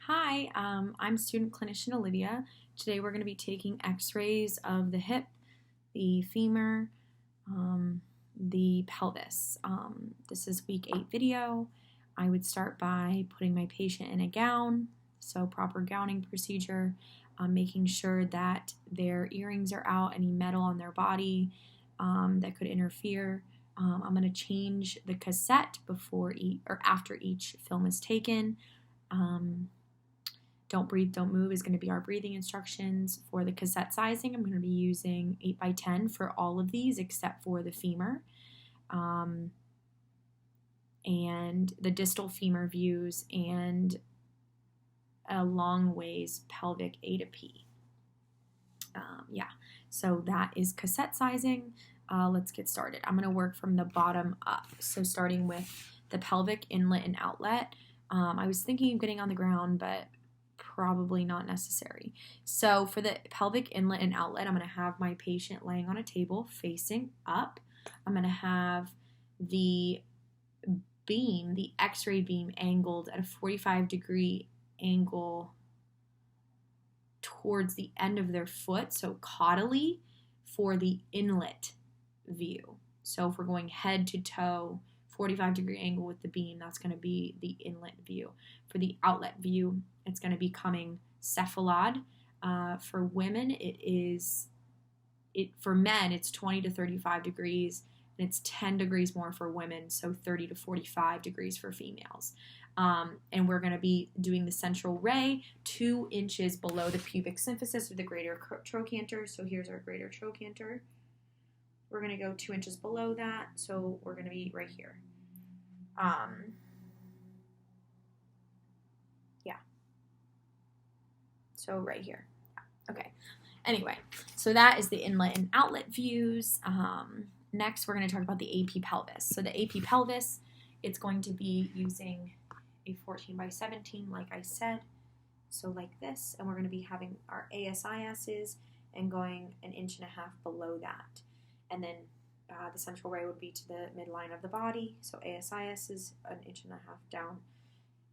Hi, I'm student clinician Olivia. Today we're going to be taking x-rays of the hip, the femur, the pelvis. This is week 8 video. I would start by putting my patient in a gown, so proper gowning procedure, making sure that their earrings are out, any metal on their body that could interfere. I'm going to change the cassette before or after each film is taken. Don't breathe, don't move is going to be our breathing instructions. For the cassette sizing, I'm going to be using 8x10 for all of these except for the femur. And the distal femur views and a long ways pelvic A to P. So that is cassette sizing. Let's get started. I'm going to work from the bottom up. So starting with the pelvic inlet and outlet. I was thinking of getting on the ground, but probably not necessary. So for the pelvic inlet and outlet, I'm going to have my patient laying on a table facing up. I'm going to have the beam, the x-ray beam, angled at a 45-degree angle towards the end of their foot, so caudally, for the inlet view. So if we're going head to toe, 45-degree angle with the beam, that's going to be the inlet view. For the outlet view, it's going to be coming cephalad. For women, for men, it's 20 to 35 degrees, and it's 10 degrees more for women, so 30 to 45 degrees for females. And we're going to be doing the central ray 2 inches below the pubic symphysis or the greater trochanter. So here's our greater trochanter. We're going to go 2 inches below that, so we're going to be right here. So right here. Okay. Anyway, so that is the inlet and outlet views. Next, we're going to talk about the AP pelvis. So the AP pelvis, it's going to be using a 14x17, like I said. So like this, and we're going to be having our ASISs and going 1.5 inches below that. And then the central ray would be to the midline of the body. So ASIS is 1.5 inches down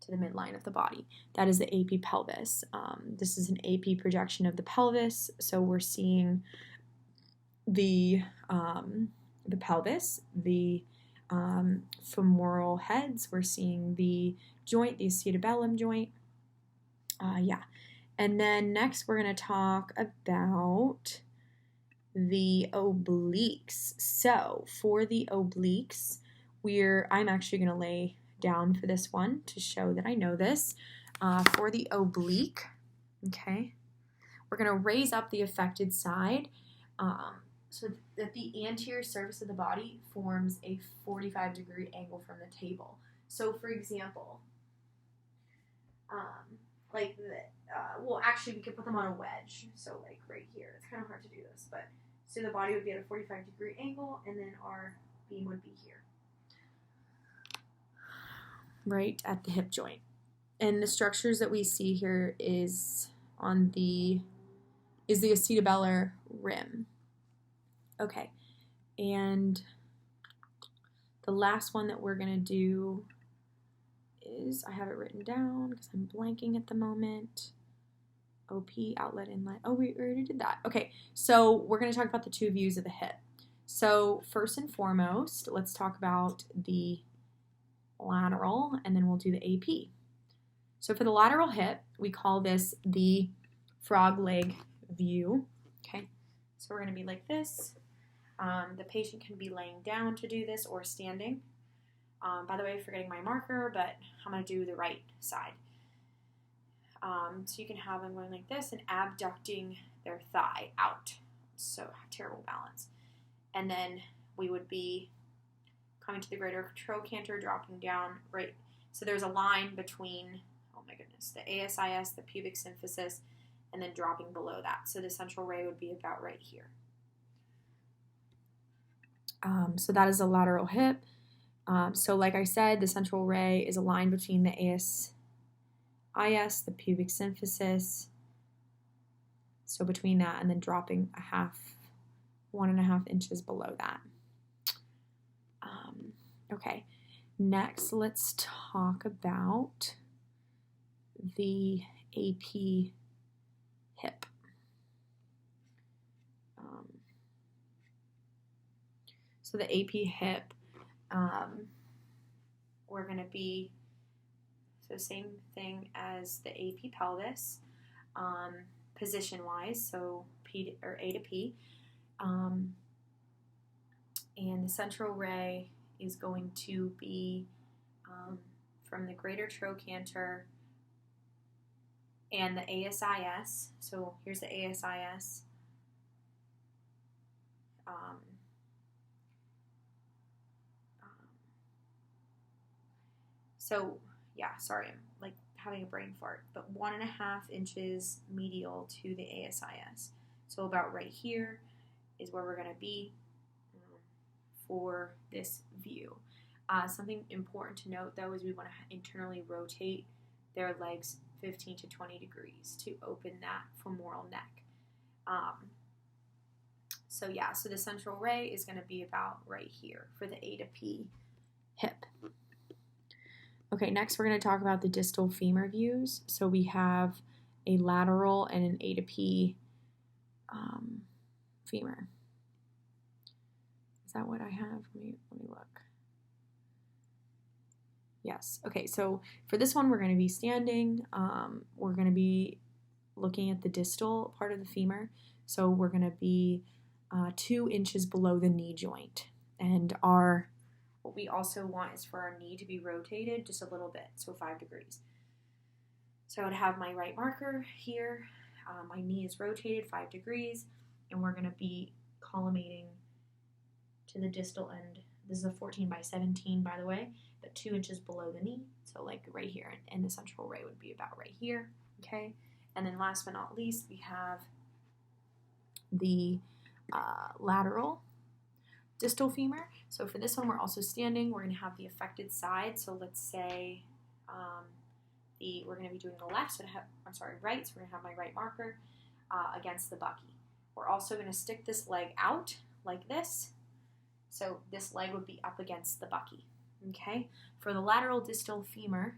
to the midline of the body. That is the AP pelvis. This is an AP projection of the pelvis. So we're seeing the pelvis, the femoral heads. We're seeing the joint, the acetabellum joint. And then next we're going to talk about the obliques. So for the obliques, I'm actually going to lay down for this one to show that I know this. For the oblique, okay, we're going to raise up the affected side so that the anterior surface of the body forms a 45-degree angle from the table. So for example, actually we could put them on a wedge. So like right here, it's kind of hard to do this, but so the body would be at a 45-degree angle and then our beam would be here, right at the hip joint. And the structures that we see here is the acetabular rim. Okay, and the last one that we're going to do is, I have it written down because I'm blanking at the moment. OP, outlet, inlet. Oh, we already did that. Okay, so we're going to talk about the 2 views of the hip. So first and foremost, let's talk about the lateral, and then we'll do the AP. So for the lateral hip, we call this the frog leg view. Okay, so we're going to be like this. The patient can be laying down to do this or standing. By the way, forgetting my marker, but I'm going to do the right side. So you can have them going like this and abducting their thigh out. So terrible balance. And then we would be coming to the greater trochanter, dropping down right. So there's a line between, oh my goodness, the ASIS, the pubic symphysis, and then dropping below that. So the central ray would be about right here. So that is a lateral hip. So like I said, the central ray is a line between the ASIS, the pubic symphysis. So between that and then dropping 1.5 inches below that. Okay, next let's talk about the AP hip. So the AP hip, we're going to be, so same thing as the AP pelvis, position-wise, so P or A to P. And the central ray is going to be from the greater trochanter and the ASIS. So here's the ASIS. So yeah, sorry, I'm like having a brain fart, but 1.5 inches medial to the ASIS. So about right here is where we're going to be for this view. Something important to note though is we want to internally rotate their legs 15 to 20 degrees to open that femoral neck. So yeah, so the central ray is going to be about right here for the A to P hip. Okay, next we're going to talk about the distal femur views. So we have a lateral and an A to P femur. Is that what I have? Let me look. Yes. Okay, so for this one, we're going to be standing. We're going to be looking at the distal part of the femur. So we're going to be 2 inches below the knee joint. And what we also want is for our knee to be rotated just a little bit, so 5 degrees. So I would have my right marker here. My knee is rotated 5 degrees, and we're going to be collimating to the distal end. This is a 14 by 17, by the way, but 2 inches below the knee. So like right here, and the central ray would be about right here, okay? And then last but not least, we have the lateral distal femur. So for this one, we're also standing. We're going to have the affected side. So let's say we're going to be doing the left. So right. So we're going to have my right marker against the bucky. We're also going to stick this leg out like this. So this leg would be up against the bucky. Okay. For the lateral distal femur,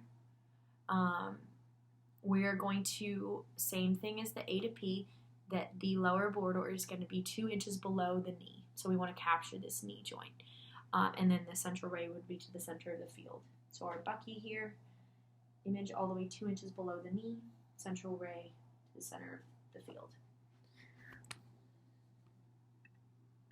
we're going to, same thing as the A to P, that the lower border is going to be 2 inches below the knee. So we want to capture this knee joint. And then the central ray would be to the center of the field. So our bucky here, image all the way 2 inches below the knee, central ray to the center of the field.